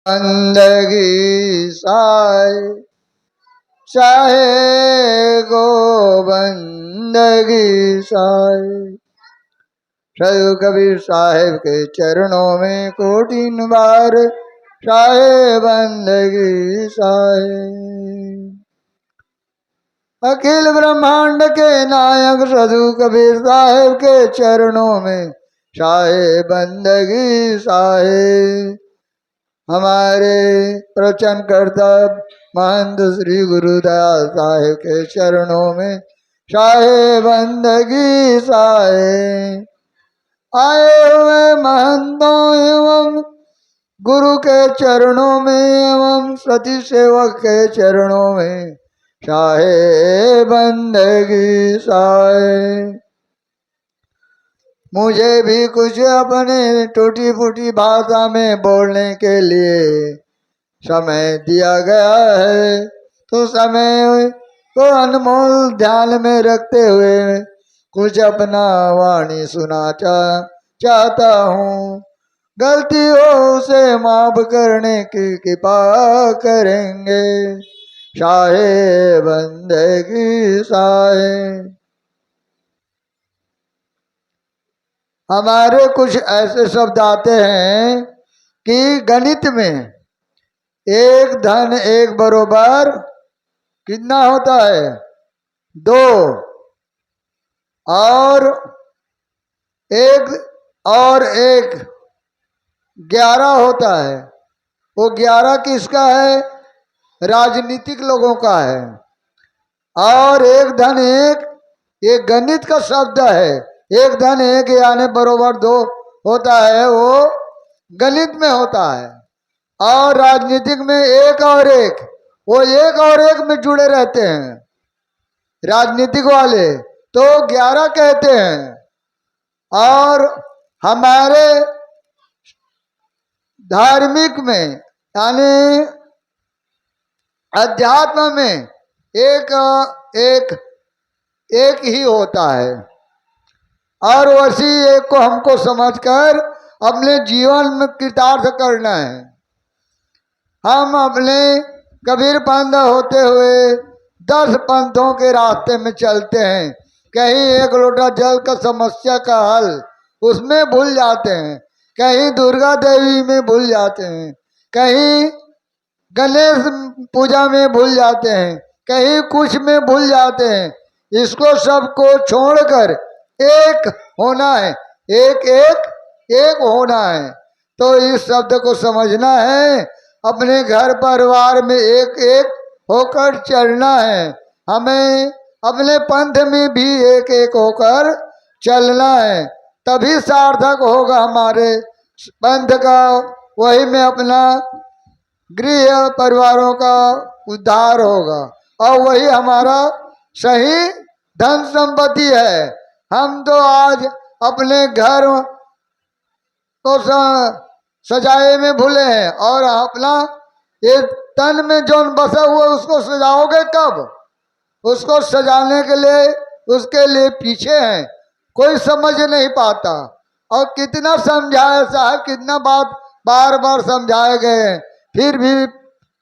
बंदगी साए चाहे गो बंदगी साए। सदगुरु कबीर साहेब के चरणों में कोटिन बार साहे बंदगी साहे। अखिल ब्रह्मांड के नायक सदगुरु कबीर साहेब के चरणों में साहे बंदगी साहे। हमारे प्रवचन करता महंत श्री गुरुदयाल साहेब के चरणों में साहे बंदगी साहे। आए हुए महंतों एवं गुरु के चरणों में एवं सती सेवक के चरणों में साहे बंदगी साहे। मुझे भी कुछ अपने टूटी फूटी भाषा में बोलने के लिए समय दिया गया है, तो समय को अनमोल ध्यान में रखते हुए कुछ अपना वाणी सुना चाहता हूँ। गलती हो उसे माफ करने की कृपा करेंगे साहे बंदगी साहे। हमारे कुछ ऐसे शब्द आते हैं कि गणित में एक धन एक बरोबर कितना होता है? 2 और एक 11 होता है। वो 11 किसका है? राजनीतिक लोगों का है। और एक धन एक, ये गणित का शब्द है। एक धन एक यानी बरोबर 2 होता है, वो गणित में होता है। और राजनीतिक में एक और एक, वो एक और एक में जुड़े रहते हैं राजनीतिक वाले, तो 11 कहते हैं। और हमारे धार्मिक में यानी अध्यात्म में एक ही होता है। और वैसी एक को हमको समझकर अपने जीवन में कृतार्थ करना है। हम अपने कबीर पंथ होते हुए 10 पंथों के रास्ते में चलते हैं। कहीं एक लोटा जल का समस्या का हल उसमें भूल जाते हैं, कहीं दुर्गा देवी में भूल जाते हैं, कहीं गणेश पूजा में भूल जाते हैं, कहीं कुछ में भूल जाते हैं। इसको सबको छोड़कर एक होना है, एक होना है। तो इस शब्द को समझना है, अपने घर परिवार में एक होकर चलना है। हमें अपने पंथ में भी एक होकर चलना है, तभी सार्थक होगा हमारे पंथ का। वही में अपना गृह परिवारों का उद्धार होगा और वही हमारा सही धन संपत्ति है। हम तो आज अपने घर को सजाए में भूले हैं, और अपना ये तन में जो बसा हुआ उसको सजाओगे कब? उसको सजाने के लिए उसके लिए पीछे हैं, कोई समझ नहीं पाता। और कितना समझाए साहब, कितना बात बार बार समझाए गए, फिर भी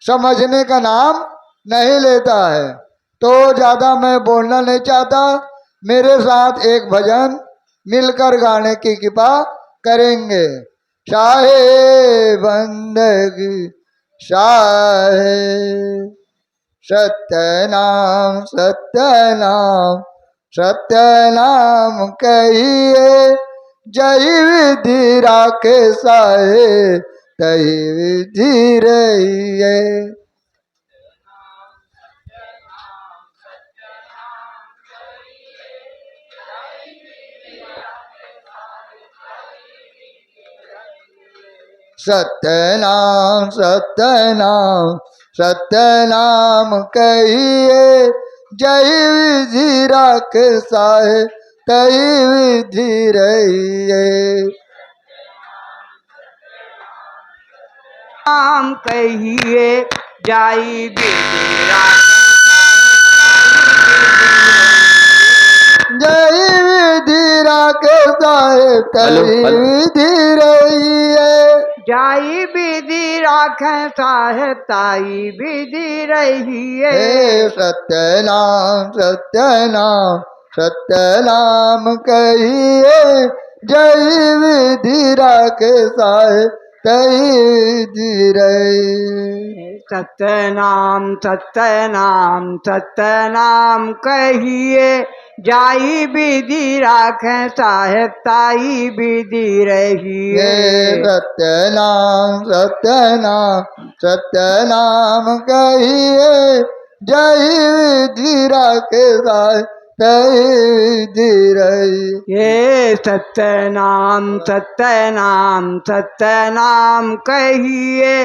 समझने का नाम नहीं लेता है। तो ज़्यादा मैं बोलना नहीं चाहता। मेरे साथ एक भजन मिलकर गाने की कृपा करेंगे। साहे बंदगी साहे, सत्यनाम सत्यनाम सत्यनाम कहिए, जय विधि राखे साहे तही विधि रहिए। सत्यनाम सत्यनाम सत्यनाम कहिए, जय विधि राख साहे तही विधि रहिए। नाम कहिए, जय विधि राख जय विधि राख साहे तही विधि रहिए। जाई विधि राखें साहेब ताई विधि रहिए। हे सत्य नाम कहिए, जय विधि राखे साहेब तई विधि रही। सत्यनाम कहिए, जाई विधि राखें साहेब ताई विधि रहिए। ये सत्य नाम कहिए, जय विधि राखे साहेब तई विधि रही। ये सत्यनाम कहिए,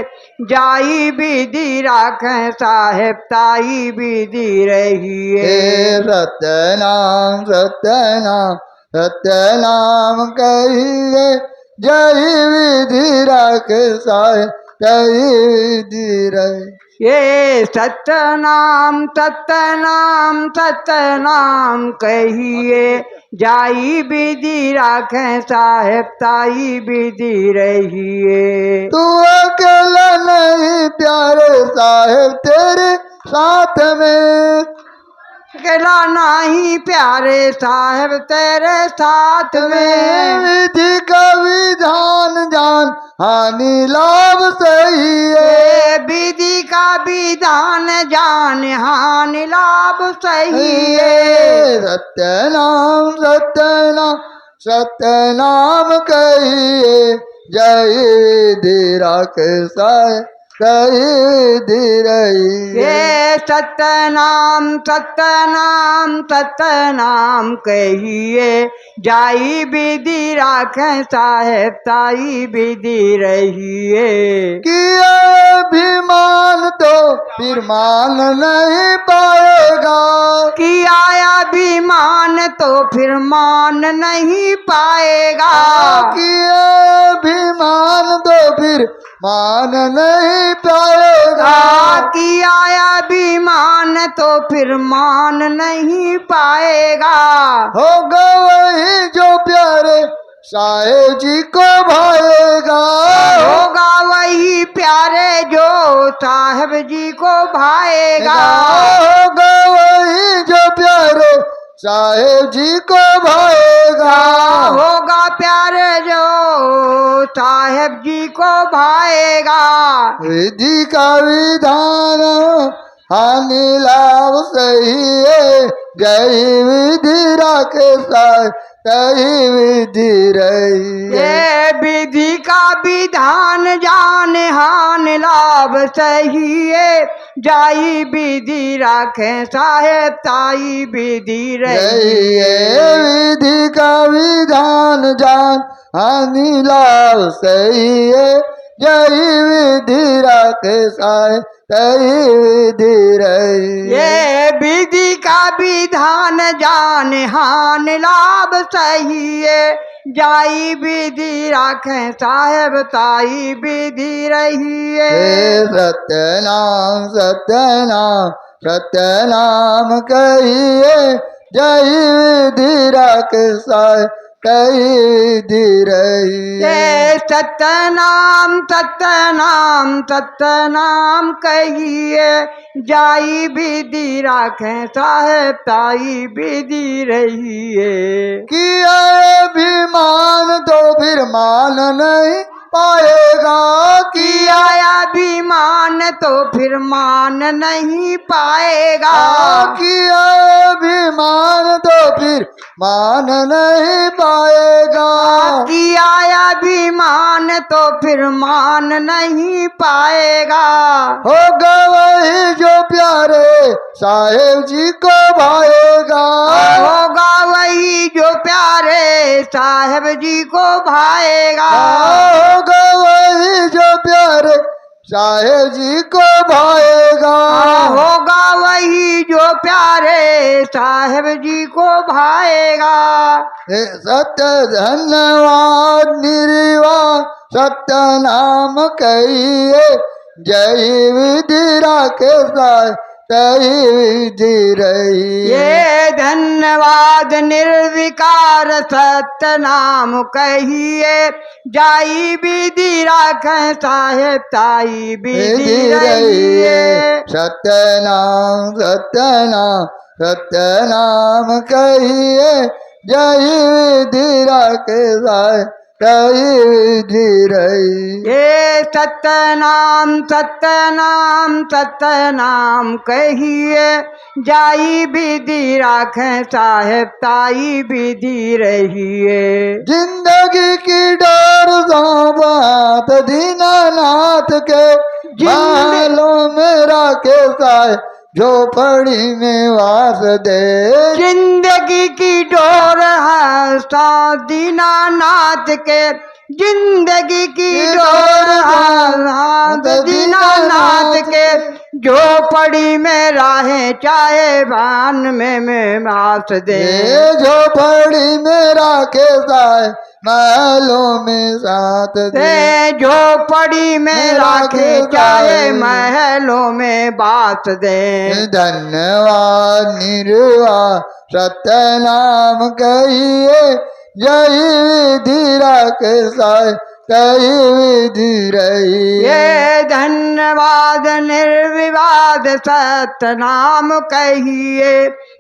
जाई विधि राखें साहेब ताई विधि रहिए। हे सत्य नाम कहिए, जय विधि राखे साहेब तई विधि रही। ये सत्यनाम कहिए, जाई विधि राखें साहेब ताई विधि रहिए। तू अकेला नहीं प्यारे साहेब तेरे साथ में, अकेला नहीं प्यारे साहेब तेरे साथ में। विधि का विधान जान हानि लाभ सही है। ये विधि का विधान जान हानि लाभ सही है। सत्य नाम कहिए, जय विधि राखे साहेब तई विधि रही। ये सत्यनाम कहिए, जाई विधि राखें साहेब ताई विधि रहिए। किया अभिमान तो फिर मान नहीं पाएगा, किया अभिमान तो फिर मान नहीं पाएगा। किया अभिमान तो फिर मान नहीं पाएगा। किया अभिमान तो फिर मान नहीं पाएगा। होगा वही जो प्यारे साहेब जी को भाएगा, होगा वही प्यारे जो साहेब जी को भाएगा। होगा वही जो प्यारे साहेब जी को भाएगा। होगा प्यारे जो साहेब जी को भाएगा। विधि का विधान हानि लाभ सही है, जय विधि राखे साहेब तई विधि रही। ये विधि का विधान जान हानि लाभ सही है, जाई विधि राखें साहेब ताई विधि रही। विधि का विधान जान हानि लाभ सही है, जय विधि राखे साहेब तई विधि रही। ये विधि का विधान जान हानि लाभ सही है, जाई विधि राखें साहेब ताई विधि रही है। सत्य नाम कहिए, जय विधि राखे साहेब तई विधि रही। ये सत्यनाम कहिए, जाई विधि राखें साहेब ताई विधि रहिए। किया अभिमान तो फिर मान नहीं पाएगा, किया अभिमान तो फिर मान नहीं पाएगा। किया अभिमान तो फिर मान नहीं पाएगा। किया अभिमान तो फिर मान नहीं पाएगा। होगा वही जो प्यारे साहेब जी को भाएगा। होगा वही जो प्यारे साहेब जी को भाएगा। होगा वही जो प्यारे साहेब जी को भाएगा। होगा वही जो प्यारे साहेब जी को भाएगा। सत्य धन्यवाद निर्वाण सत्य नाम कहिए, जय विधि राखे साहेब तही विधि रही। ये धन्यवाद निर्विकार सत्य नाम कहिए, जाई विधि राख साहेब ताई विधि रहिए। सत्यनाम सत्यनाम सत्यनाम कहिए, जय विधि राखे साहेब तही विधि रही। ये सत्यनाम सत्यनाम सत्यनाम कहिए, जाई विधि राख साहेब ताई विधि रहिए। जिंदगी की डोर सांभात दीनानाथ के, महलों में राखे साहेब झोपड़ी में वास दे। जिंदगी की डोर है सा दीनानाथ के, जिंदगी की डोर है दीनानाथ के, झोपड़ी में राहें चाहे भान में मास दे। झोपड़ी में राखे साहेब महलों में साथ दे। झोपड़ी में राखे चाहे महलों में बात दे। धन्यवाद निर्वाद सत्यनाम कहिए, जय विधि राखे साहेब तही विधि रही। ये धन्यवाद निर्विवाद सत्य नाम कहिए,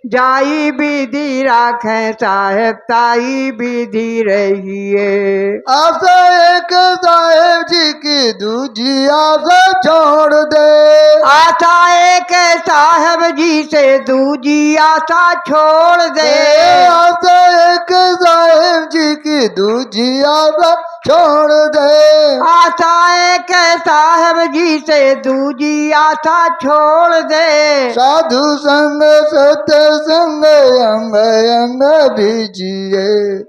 जाई विधि राखे साहेब ताई विधि रहिए। आशा एक साहेब जी की दूजी आशा छोड़ दे। आशा एक साहेब जी से दूजी आशा छोड़ दे। आशा एक साहेब जी की दूजी आशा छोड़ दे। आशा एक साहेब जी से दूजी आशा छोड़ दे। साधु संग सत्य संग अंग अंग बीजिए।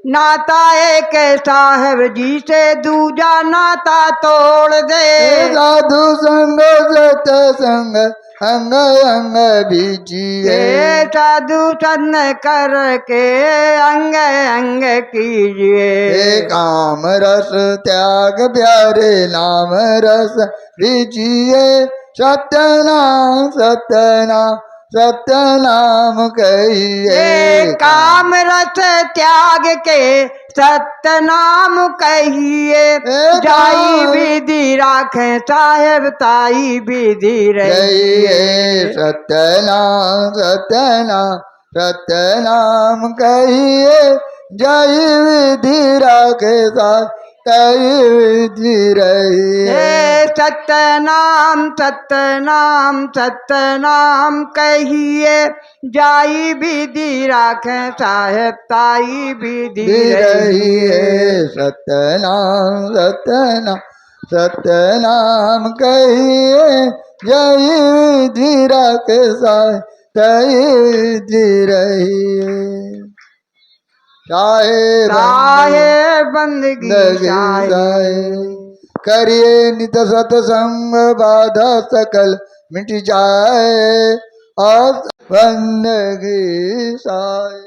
नाता एक साहेब जी से दूजा नाता तोड़ दे। साधु संग सत्य संग अंग अंग बीजिए। साधु सन करके अंग अंग कीजिए। काम रस त्याग प्यारे नाम रस बीजिए। सत्यनाम सत्यनाम सत्यनाम कहिए। काम रस त्याग के सत्य नाम कहिए, जाई विधि राखे साहेब ताई विधि रहिए। सत्यनाम सत्यनाम सत्यनाम कहिए, जय विधि राखे साहेब तही विधि रहिए। सत्यनाम सत्यनाम सत्यनाम कहिए, जाई विधि राखे साहेब ताई विधि रहिए। सत्यनाम सत्यनाम सत्यनाम कहिए, जय विधि राखे साहेब तही विधि रहिए। साहेब बंदगी करिए नित सत्संग बाधा सकल मिट जाए, और बंदगी साहेब।